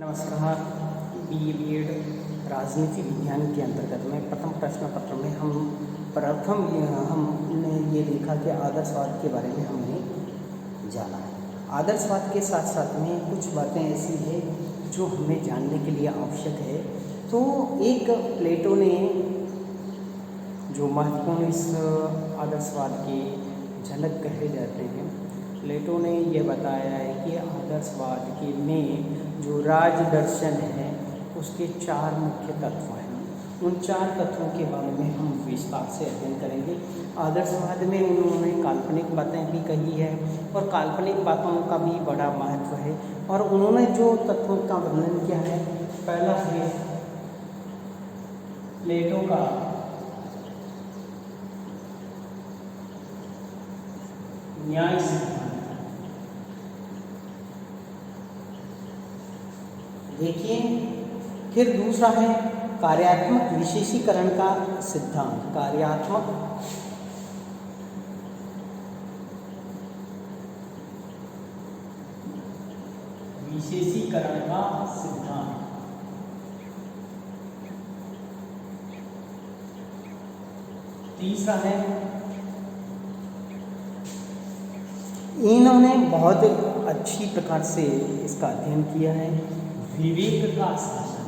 नमस्कार। बीएड राजनीति विज्ञान के अंतर्गत में प्रथम प्रश्न पत्र में हमने ये देखा कि आदर्शवाद के बारे में हमने जाना है। आदर्शवाद के साथ साथ में कुछ बातें ऐसी है जो हमें जानने के लिए आवश्यक है। तो एक प्लेटो ने जो महत्वपूर्ण इस आदर्शवाद के जनक कहे जाते हैं, प्लेटो ने ये बताया है कि आदर्शवाद के में जो राज दर्शन है उसके 4 मुख्य तत्व हैं। उन 4 तत्वों के बारे में हम विस्तार से अध्ययन करेंगे। आदर्शवाद में उन्होंने काल्पनिक बातें भी कही है और काल्पनिक बातों का भी बड़ा महत्व है। और उन्होंने जो तत्वों का वर्णन किया है, पहला है प्लेटो का न्याय सिद्धांत। देखिए, फिर दूसरा है कार्यात्मक विशेषीकरण का सिद्धांत। कार्यात्मक विशेषीकरण का सिद्धांत। तीसरा है, इन्होंने बहुत अच्छी प्रकार से इसका अध्ययन किया है, विवेक का शासन।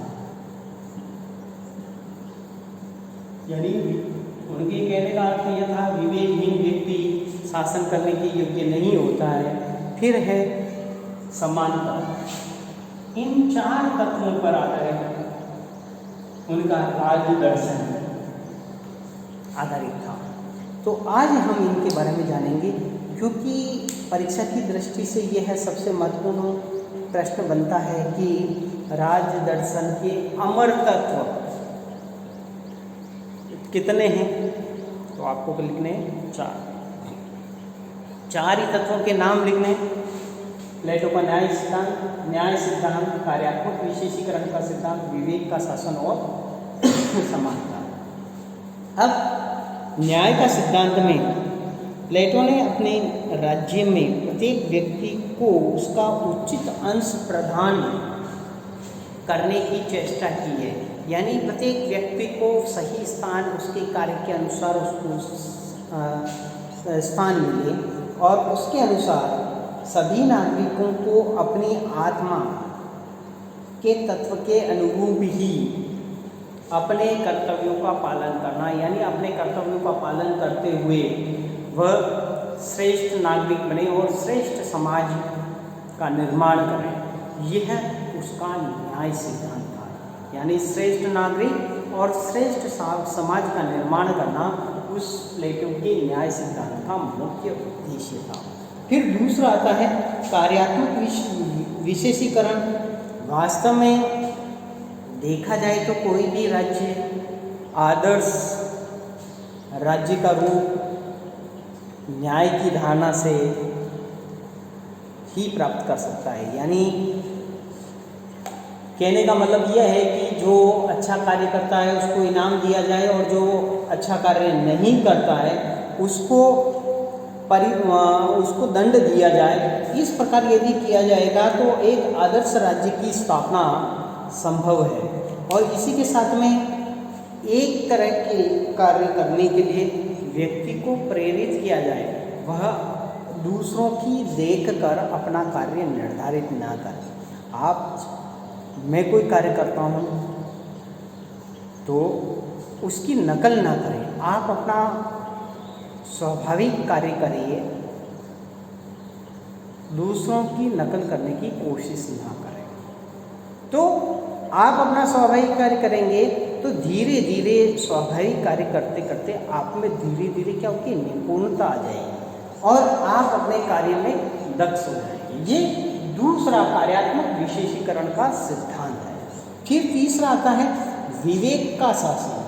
यानी उनके कहने का अर्थ यह था, विवेकहीन व्यक्ति शासन करने के योग्य नहीं होता है। फिर है समानता। इन 4 तत्वों पर आधारित उनका राज्य दर्शन आधारित था। तो आज हम इनके बारे में जानेंगे, क्योंकि परीक्षा की दृष्टि से यह है सबसे महत्वपूर्ण प्रश्न बनता है कि राज दर्शन के अमर तत्व कितने हैं। तो आपको लिखने 4 ही तत्वों के नाम लिखने। प्लेटो का न्याय सिद्धांत, कार्यात्मक विशेषीकरण का सिद्धांत, विवेक का शासन और समानता। अब न्याय का सिद्धांत में प्लेटो ने अपने राज्य में प्रत्येक व्यक्ति को उसका उचित अंश प्रदान करने की चेष्टा की है। यानी प्रत्येक व्यक्ति को सही स्थान, उसके कार्य के अनुसार उसको स्थान मिले और उसके अनुसार सभी नागरिकों को अपनी आत्मा के तत्व के अनुरूप ही अपने कर्तव्यों का पालन करना, यानी अपने कर्तव्यों का पालन करते हुए वह श्रेष्ठ नागरिक बने और श्रेष्ठ समाज का निर्माण करें। यह उसका न्याय सिद्धांत था। यानी श्रेष्ठ नागरिक और श्रेष्ठ समाज का निर्माण करना उस प्लेटो के न्याय सिद्धांत का मुख्य उद्देश्य था। फिर दूसरा आता है कार्यात्मक विशेषीकरण। वास्तव में देखा जाए तो कोई भी राज्य आदर्श राज्य का रूप न्याय की धारणा से ही प्राप्त कर सकता है। यानी कहने का मतलब यह है कि जो अच्छा कार्य करता है उसको इनाम दिया जाए और जो अच्छा कार्य नहीं करता है उसको दंड दिया जाए। इस प्रकार यदि किया जाएगा तो एक आदर्श राज्य की स्थापना संभव है। और इसी के साथ में एक तरह के कार्य करने के लिए व्यक्ति को प्रेरित किया जाए, वह दूसरों की देखकर अपना कार्य निर्धारित ना करे। मैं कोई कार्य करता हूँ तो उसकी नकल ना करें, आप अपना स्वाभाविक कार्य करिए, दूसरों की नकल करने की कोशिश ना करें। तो आप अपना स्वाभाविक कार्य करेंगे तो धीरे धीरे स्वाभाविक कार्य करते करते आप में धीरे धीरे क्या होगी, निपुणता आ जाएगी और आप अपने कार्य में दक्ष हो जाएंगे। ये दूसरा कार्यात्मक विशेषीकरण का सिद्धांत है। फिर तीसरा आता है विवेक का शासन।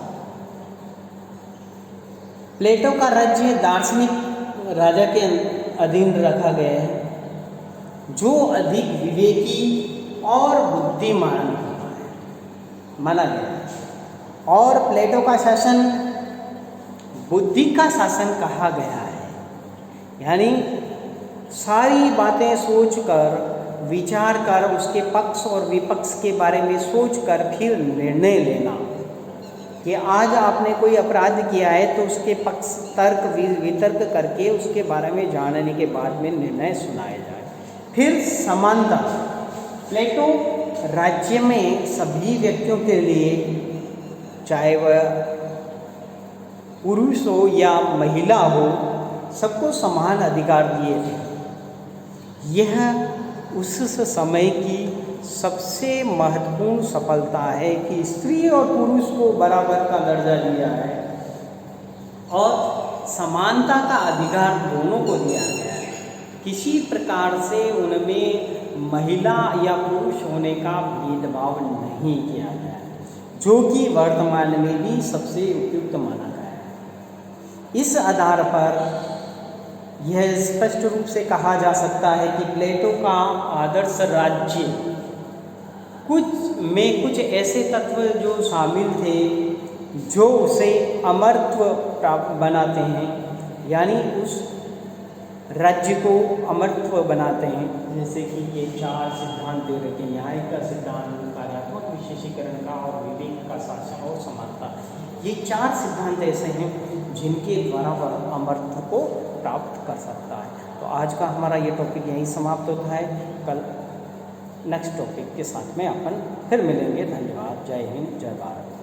प्लेटो का राज्य दार्शनिक राजा के अधीन रखा गया है, जो अधिक विवेकी और बुद्धिमान माना गया। और प्लेटो का शासन बुद्धि का शासन कहा गया है। यानी सारी बातें सोचकर विचार कर उसके पक्ष और विपक्ष के बारे में सोच कर फिर निर्णय लेना कि आज आपने कोई अपराध किया है तो उसके पक्ष तर्क वितर्क करके उसके बारे में जानने के बाद में निर्णय सुनाया जाए। फिर समानता। प्लेटो राज्य में सभी व्यक्तियों के लिए, चाहे वह पुरुष हो या महिला हो, सबको समान अधिकार दिए थे। यह उस समय की सबसे महत्वपूर्ण सफलता है कि स्त्री और पुरुष को बराबर का दर्जा दिया है और समानता का अधिकार दोनों को दिया गया है। किसी प्रकार से उनमें महिला या पुरुष होने का भेदभाव नहीं किया गया है, जो कि वर्तमान में भी सबसे उपयुक्त माना गया है। इस आधार पर यह स्पष्ट रूप से कहा जा सकता है कि प्लेटो का आदर्श राज्य कुछ ऐसे तत्व जो शामिल थे जो उसे अमरत्व प्राप्त बनाते हैं, यानी उस राज्य को अमरत्व बनाते हैं। जैसे कि ये 4 सिद्धांत दे रखे हैं, न्याय का सिद्धांत, कार्यात्मक विशेषीकरण का, और विवेक का, शासन और समानता। ये 4 सिद्धांत ऐसे हैं जिनके द्वारा वह अमरत्व को प्राप्त कर सकता है। तो आज का हमारा ये टॉपिक यहीं समाप्त होता है। कल नेक्स्ट टॉपिक के साथ में अपन फिर मिलेंगे। धन्यवाद। जय हिंद, जय भारत।